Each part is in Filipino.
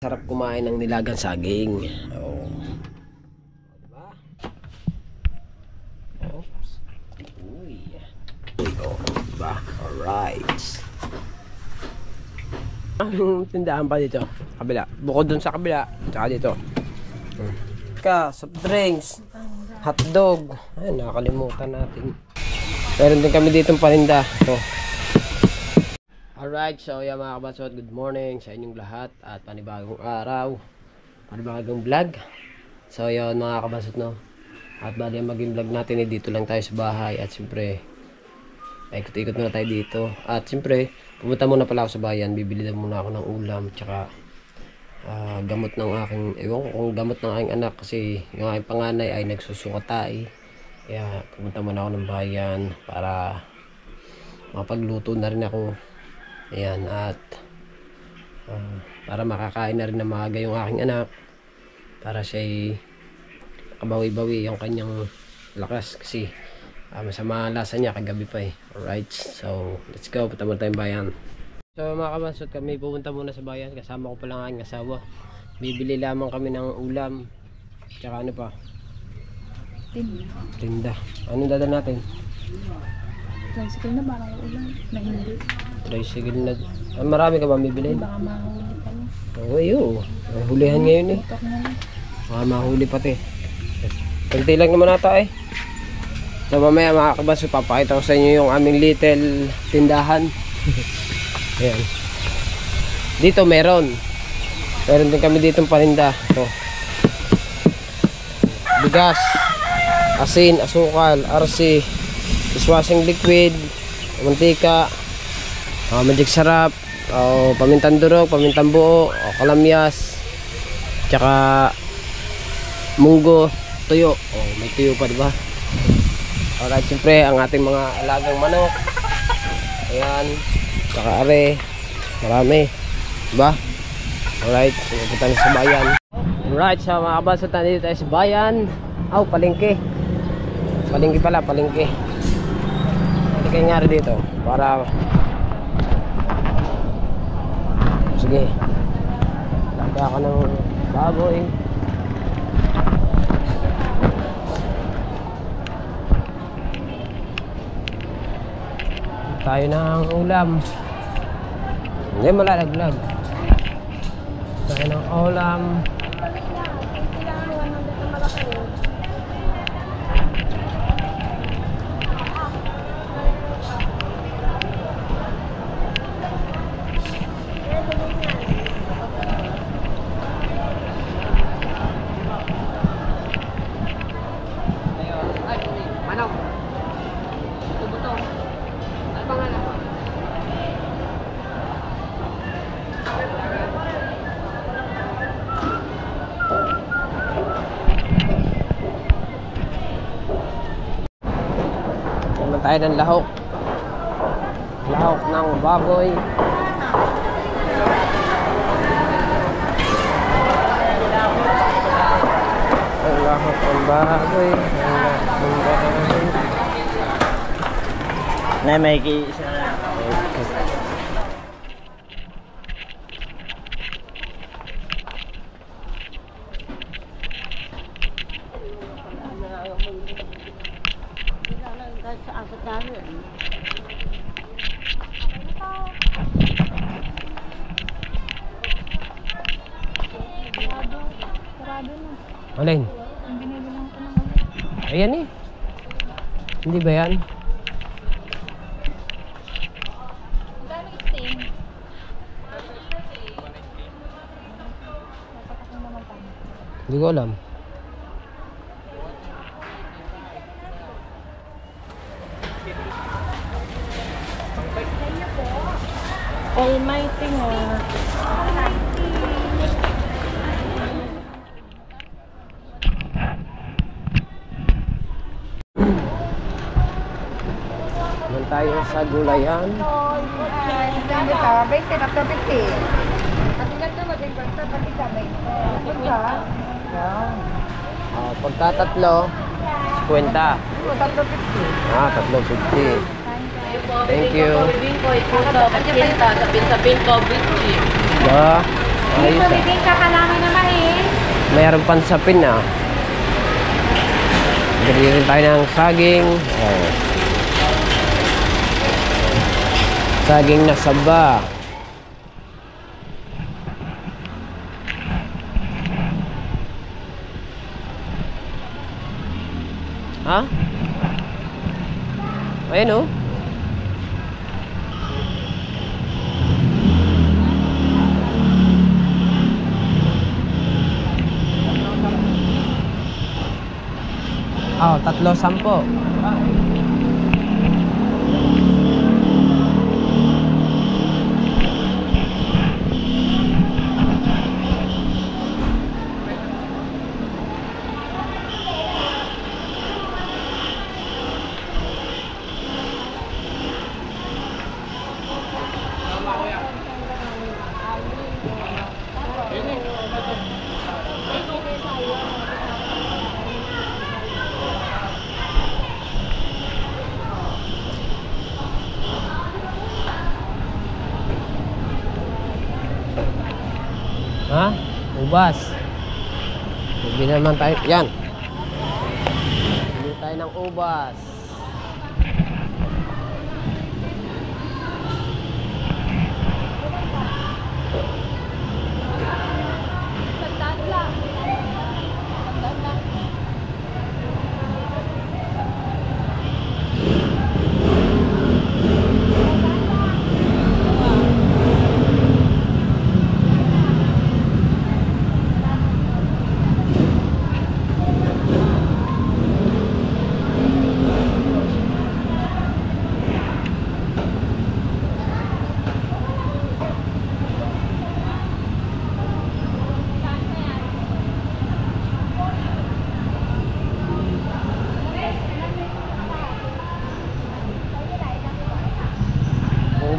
Sarap kumain ng nilagang saging. Oh. Diba? Oops. Uy. Oh, diba? Alright. Ang tindahan pa dito. Kabila. Bukod dun sa kabila. Tsaka dito. Soft drinks. Hotdog. Ay, nakakalimutan natin. Meron din kami ditong paninda. Ito. Alright, so yeah mga kabansot, good morning sa inyong lahat at panibagong araw, panibagong vlog. So yun mga kabansot, no, at bali ang maging vlog natin dito lang tayo sa bahay. At siyempre ikot-ikot muna tayo dito. At siyempre pumunta muna pala ako sa bayan, bibili na muna ako ng ulam tsaka gamot ng aking, ewan ko kung gamot ng aking anak, kasi yung aking panganay ay nagsusukatay. Kaya pumunta muna ako ng bayan para mapagluto na rin ako. Ayan, at para makakain na rin na maaga yung aking anak, para siya kabawi-bawi yung kanyang lakas, kasi masama ang lasa niya kagabi pa eh. Alright, so let's go, punta muna tayong bayan. So mga kabansot, kami pupunta muna sa bayan, kasama ko pala ang aking asawa. Bibili lamang kami ng ulam tsaka ano pa, tinda. Anong dadal natin? Tricycle na ba ang ulam na hindi? Tricycle na. Marami ka ba bibili? Baka mahuli pa lang. Oo, yun. May hulihan ngayon eh. Baka mahuli pati. Kunti lang naman ata eh. So mamaya mga kabas, papakita ko sa inyo yung aming little tindahan. Ayan. Dito meron din kami ditong paninda. Ito. Bigas, asin, asukal, RC, dishwashing liquid, mantika, magic sarap, pamintang durog, pamintang buo, kalamyas, tsaka munggo, tuyo. May tuyo pa, diba? Alright, siyempre ang ating mga alagang manok. Ayan, tsaka are, marami, diba? Alright, pupunta na sa bayan. Alright, so mga kabasot, nandito tayo sa bayan. Palengke. Palengke pala, palengke. Hindi kayo nga rin dito para sige, lagda ako ng baboy. Tayo ng ulam. Hindi malalaglag. Tayo ng ulam. Tayo ng lahok ng baboy. Ang lahok ng baboy, na may isa na. Alin? Ayan eh. Hindi ba yan? Hindi ko alam. Almighty nga. Naman tayo sa gulayan. Pagka tatlo, 50. Tatlo 50. Thank you. Sapin ko, sapin ko, bichi. Ba? Ayos ah. Bigay ka pa namin na mais. Mayroon pang sapin na. Bili rin tayo ng saging. Oh. Saging na saba. Ha? Ayan oh. Oh, 3-10. Ha? Ubas. Bili naman tayo. Yan. Bili tayo ng ubas.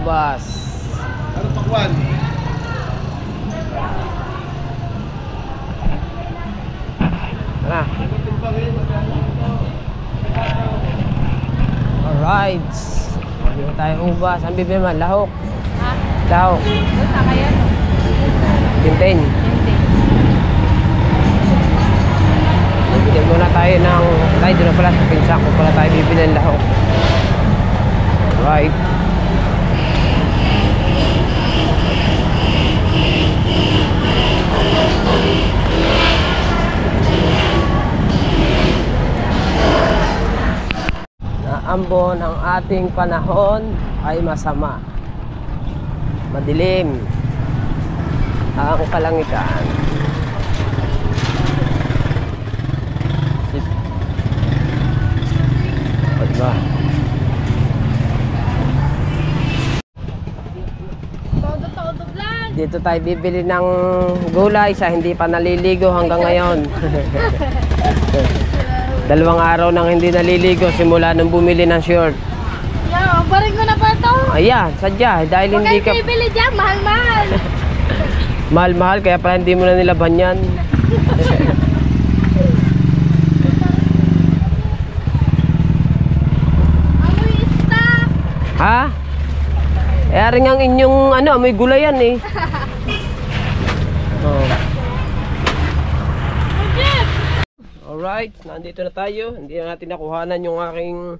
Ubas. Ano pakwan? Tara. Alright. Bili tayo ubas. Ang bibili man? Lahok. Ha? Lahok. Doon sa kaya no? Tintin. Hindi. Bili muna tayo ng... Tayo doon na pala sa pinsa ko pala tayo bibili ng lahok. Alright. Naambon ang ating panahon ay masama. Madilim ang kalangitan. Diba? Todo vlog. Dito tayo bibili ng gulay sa hindi pa naliligo hanggang ngayon. 2 araw nang hindi naliligo simula nung bumili ng short. Yo, baring ko na pa ito. Ayan, sadya. Dahil Huwag hindi ka... kayong bibili dyan, mahal-mahal. Mahal-mahal, kaya pala hindi mo na nilaban yan. Amoy stock. Ha? Eh, aring ang inyong ano, amoy gulayan eh. Oh. Alright, nandito na tayo. Hindi na natin nakuhanan yung aking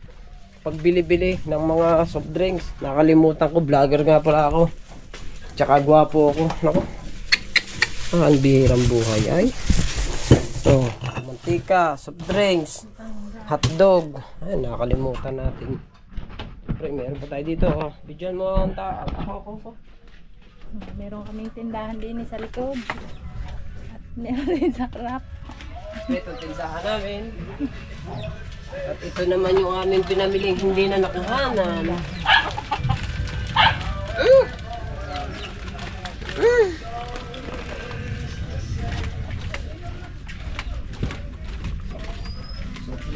pagbili-bili ng mga soft drinks. Nakalimutan ko, vlogger nga pala ako. Tsaka gwapo ako. Naku. Ang bihirang buhay ay. So, mantika, soft drinks, hotdog. Ay, nakalimutan natin. Pero meron pa tayo dito. Oh. Bidyan mo ang ako. Meron kaming tindahan din sa likod. At meron din sa crap. Ito tindahan namin. At ito naman yung aming pinamiling hindi na nakuhanan.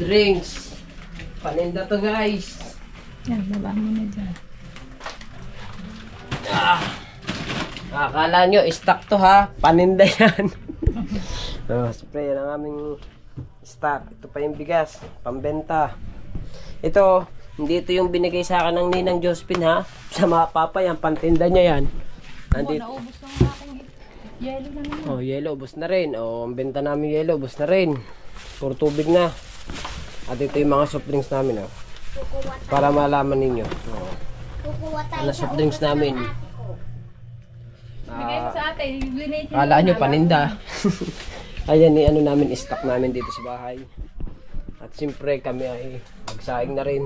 Drinks. Paninda to guys. Yan, baba mo na dyan. Akala nyo, stock to ha. Paninda yan. So, spray yan ang aming stock. Ito pa yung bigas. Pambenta. Ito, hindi ito yung binigay sa akin ng Ninang Josephine ha. Sa mga papa yan, pantinda niya yan. Nandito. Naubos lang aking Yelo na naman. Oh, yelo, ubos na rin. Oh, ang benta namin yelo, ubos na rin. Puro tubig na. At ito yung mga soft drinks namin, oh. Para malaman ninyo. Oh. Ano soft drinks namin? Bigay mo sa ate. Kala nyo paninda. Ayan, ano namin, stock namin dito sa bahay. At siyempre kami ay magsaing na rin.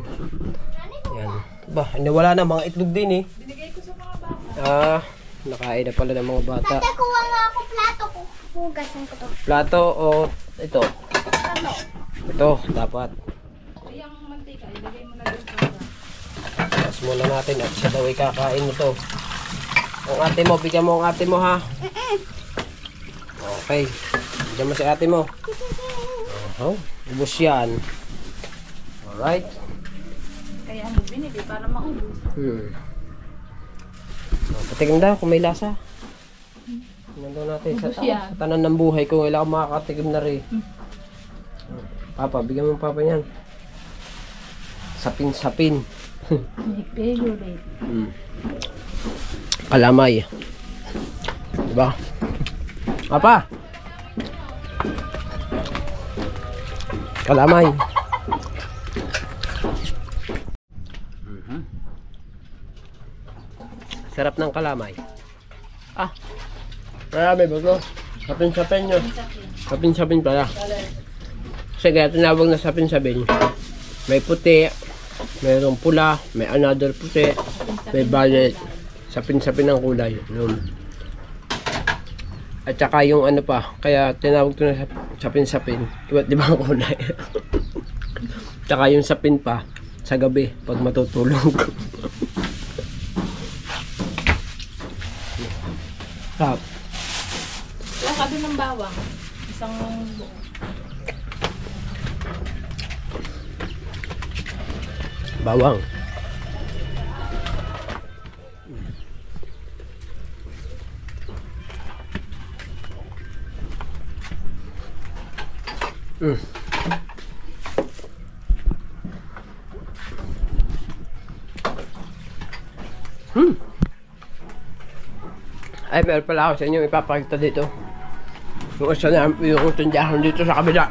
Yan. Ba, wala na mga itlog din eh. Binigay ko sa mga bata. Nakain na pala ng mga bata. Ate, kuha nga ako plato ko. Hugasan ko to. Plato o ito? Ano? Ito, dapat. Yung mantika, ilagay mo na doon sa Tapos muna natin at siya daw ay kakain ito. Ang ate mo, bigyan mo ang ate mo ha. Okay. Bigyan mo si ate mo. Ubus yan. Alright. Kaya mo binili para maubos. Patikim daw kung may lasa. Nandun natin sa tanan ng buhay kung kailangan makakatikim na rin. Papa, bigyan mo papa yan. Sapin-sapin. May favorite. Kalamay. Diba? Papa! Kalamay. Sarap ng kalamay. Marami ba ito? Sapin-sapin nyo. Sapin-sapin pala. Kasi kaya tinawag na sapin-sapin. May puti, mayroong pula, may another puti, may violet. Sapin-sapin ang kulay. Yun. At saka yung ano pa, kaya tinawag ito na sapin-sapin. Iba't ibang kulay. Tsaka yung sapin pa, sa gabi, pag matutulog. Sarap. Wala ka doon ng bawang. Isang buo. Bawang. Ay, meron pala ako sa inyo ipapakita dito. Yung isa na yung tindahan dito sa kabila.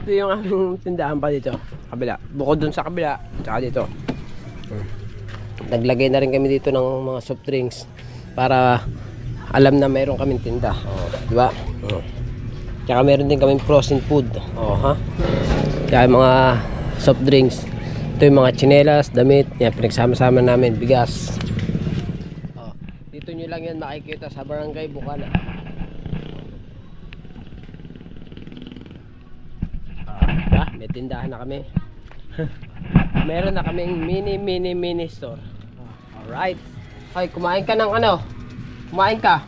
Ito yung aming tindahan pa dito. Kabila. Bukod dun sa kabila. Tsaka dito. Naglagay na rin kami dito ng mga soft drinks. Para alam na meron kaming tinda. Diba? Tsaka meron din kaming frozen food. Ha? Kaya mga soft drinks. Ito yung mga tsinelas, damit. Yan, pinagsama-sama namin. Bigas. Dito nyo lang yan makikita sa Barangay Bukana. May tindahan na kami. Meron na kaming mini store. Alright. Ay, kumain ka ng ano? Kumain ka?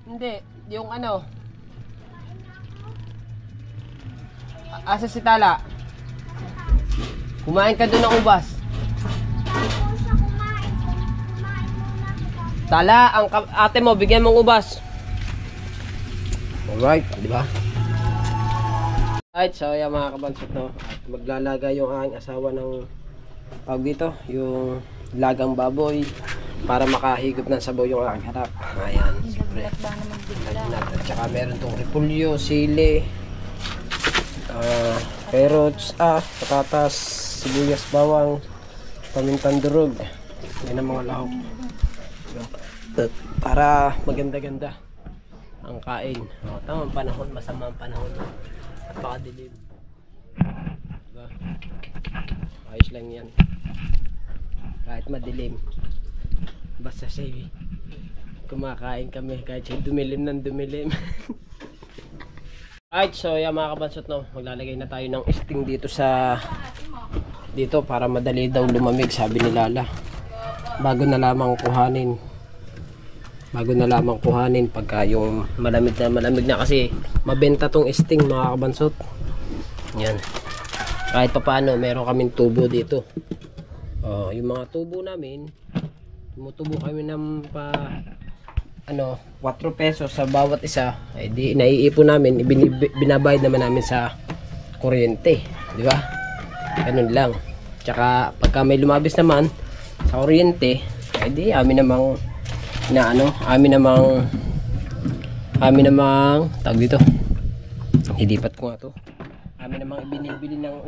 Hindi, yung ano? Asa si Tala? Kumain ka doon ng ubas. Tala, ang ate mo, bigyan mong ubas. Alright, di ba? Alright, so yan mga kabansot, no? At maglalaga yung aking asawa ng tawag dito, yung lagang baboy para makahigop ng sabaw yung aking harap. Ayan, siyempre. At saka meron tong repulyo, sili, carrots, patatas, sibuyas, bawang, pamintang durog. Yan ang mga lahok. Para maganda-ganda ang kain. Tamang panahon, masamang panahon at pakadilim. Diba? Ayos lang yan kahit madilim, basta say kumakain kami kahit siya dumilim ng dumilim. Alright, so yan mga kabansot, no? Maglalagay na tayo ng sting dito sa dito para madali daw lumamig, sabi ni Lala. Bago na lamang kuhanin pagka yung malamig na kasi mabenta tong sting mga kabansot. Yan. Kahit pa paano meron kaming tubo dito. Yung mga tubo namin, tumutubo kami ng 4 pesos sa bawat isa. Ay di naiipon namin, binabayad naman namin sa kuryente, di ba? Ganun lang. Tsaka pagka may lumabis naman sa kuryente, ay di amin namang na ano, amin namang tawag dito, ilipat ko nga to, amin namang ibinibili ng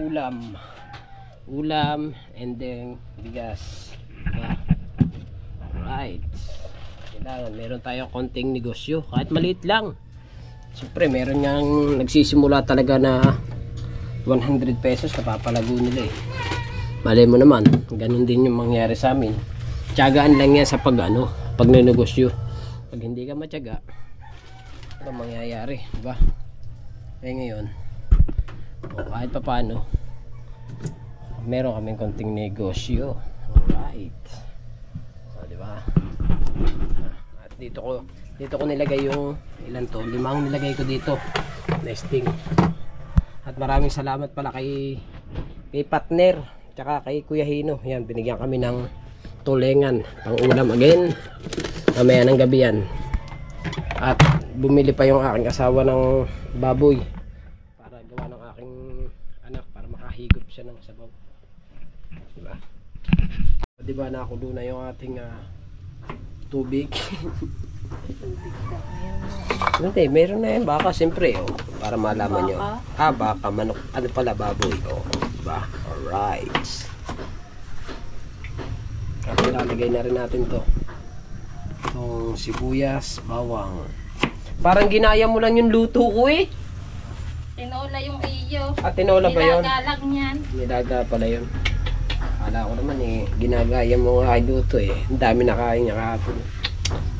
ulam and then bigas, diba? Alright, kailangan meron tayong konting negosyo kahit maliit lang. Siyempre meron ngang nagsisimula talaga na 100 pesos napapalago nila eh. Malay mo naman, ganun din yung mangyari sa amin. Tiyagaan lang yan sa pag negosyo. Pag hindi ka matyaga, ano mangyayari, diba? Eh ngayon, kahit pa paano, meron kaming konting negosyo. Alright. So, diba? At dito ko nilagay yung ilan to, 5 nilagay ko dito. Nesting. At maraming salamat pala kay partner, tsaka kay Kuya Hino. Yan, binigyan kami ng tulengan pang ulam again mamaya ng gabi yan. At bumili pa yung aking asawa ng baboy para gawa ng aking anak para makahigop siya ng sabaw, diba? Diba nakulo na yung ating tubig. Hindi, meron na yan baka siyempre para malaman nyo. Baka manok, ano pala, baboy, diba? Alright, at ilalagay na rin natin to, itong sibuyas, bawang. Parang ginaya mo lang yung luto ko eh. Tinola yung iyo. Tinola ba yun? Nilagalag niyan. Nilaga pala yun. Akala ko naman ginagaya mo nga luto eh. Ang dami nakain niya kahapon.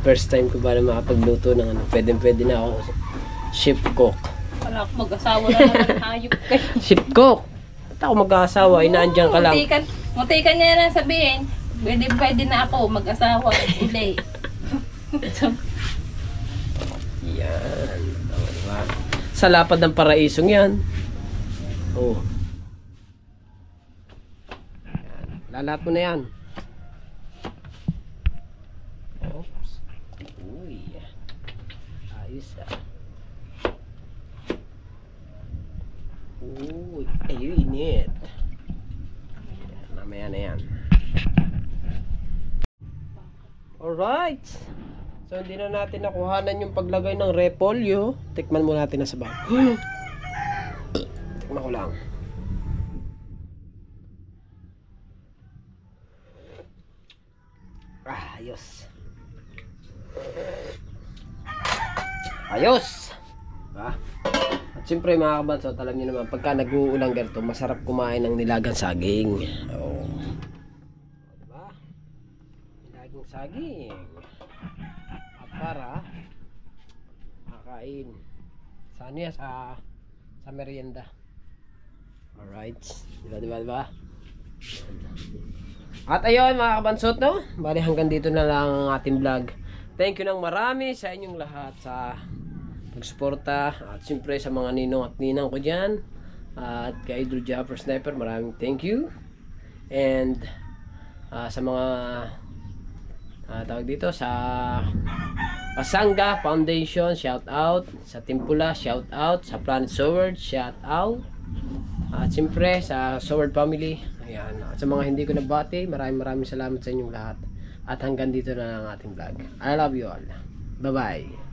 First time ko ba na makapagluto ng pwede na ako chef cook. Wala akong mag-asawa na naman, hayop kayo. Chef cook? Ba't ako mag-asawa? Inaandyan ka lang. Muntikan niya na sabihin, pwede na ako mag-asawa. Uli. Yan. Diba? Sa lapad ng paraisong yan. Yan. Lalat mo na yan. Oops. Uy. Ayos Uy. Ayun, init. Mamaya na yan. Alright. So hindi na natin nakuhanan yung paglagay ng repolyo. Tikman mo natin na sa bag. Tikman ko lang. Ayos. Ayos. Diba? At siyempre mga kabansot, alam nyo naman, pagka nag-uulang ganito, masarap kumain ng nilagang saging. Diba? Nilagang saging. At para makain sa ano yan, sa merienda. Alright. Diba? At ayun mga kabansot, no? Bali hanggang dito na lang ang ating vlog. Thank you ng marami sa inyong lahat sa pagsuporta. At siyempre sa mga ninong at ninang ko dyan. At kay Idol Japper Sniper, maraming thank you. And sa mga tawag dito, sa Pasanga Foundation, shout out. Sa Timpula, shout out. Sa Planet Sword, shout out. At siyempre sa Sword Family, ayan. At sa mga hindi ko nabati, maraming salamat sa inyong lahat. At hanggang dito na ang ating vlog. I love you all. Bye bye.